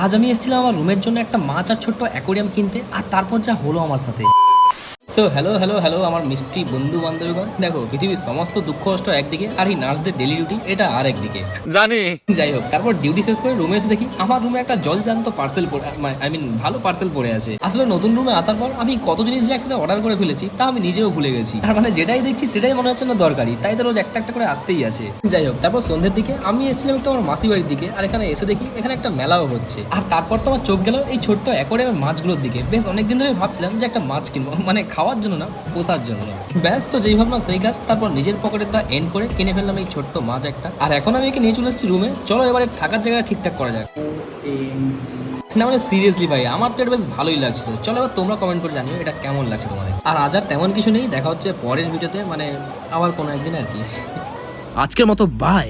আজ আমি এসেছিলাম আমার রুমের জন্য একটা মাছ আর ছোট্ট অ্যাকোরিয়াম কিনতে, আর তারপর যা হলো আমার সাথে। সো হ্যালো হ্যালো হ্যালো আমার মিষ্টি বন্ধু বান্ধবীগণ, দেখো পৃথিবীর সমস্ত দুঃখ কষ্ট একদিকে, আর এই নার্সদের ডেলি ডিউটি এটা আর একদিকে জানি। যাই হোক, তারপর ডিউটি শেষ করে রুমে এসে দেখি আমার রুমে একটা জলজান্ত পার্সেল ভালো পার্সেল পড়ে আছে। আসলে নতুন রুমে আসার পর আমি কত জিনিস যে একসাথে অর্ডার করে ফেলেছি তা আমি নিজেও ভুলে গেছি। আর মানে যেটাই দেখছি সেটাই মনে হচ্ছে না দরকারি, তাই তো রোজ একটা একটা করে আসতেই আছে। যাই হোক, তারপর সন্ধ্যের দিকে আমি এসেছিলাম একটু আমার মাসি বাড়ির দিকে, আর এখানে এসে দেখি এখানে একটা মেলাও হচ্ছে। আর তারপর তো আমার চোখ গেল এই ছোট্ট অ্যাকোরিয়ামের মাছগুলোর দিকে। বেশ অনেকদিন ধরে ভাবছিলাম যে একটা মাছ কিনবো, মানে খাওয়ার জন্য না, পোষার জন্য। ব্যাস, তো যেই ভাবনা সেই কাজ। তারপর নিজের পকেটে তা এন্ড করে কিনে ফেললাম এই ছোট্ট মাছ একটা। আর এখন আমি একে নিয়ে চলে এসেছি রুমে। চলো এবারে থাকার জায়গাটা ঠিকঠাক করা যাক। না মানে সিরিয়াসলি ভাই, আমার তো এটা বেশ ভালোই লাগছিল। চলো এবার তোমরা কমেন্ট করে জানিও এটা কেমন লাগছে তোমাদের। আর আজ আর তেমন কিছু নেই, দেখা হচ্ছে পরের ভিডিওতে, মানে আবার কোনো একদিন আর কি। আজকের মতো বাই।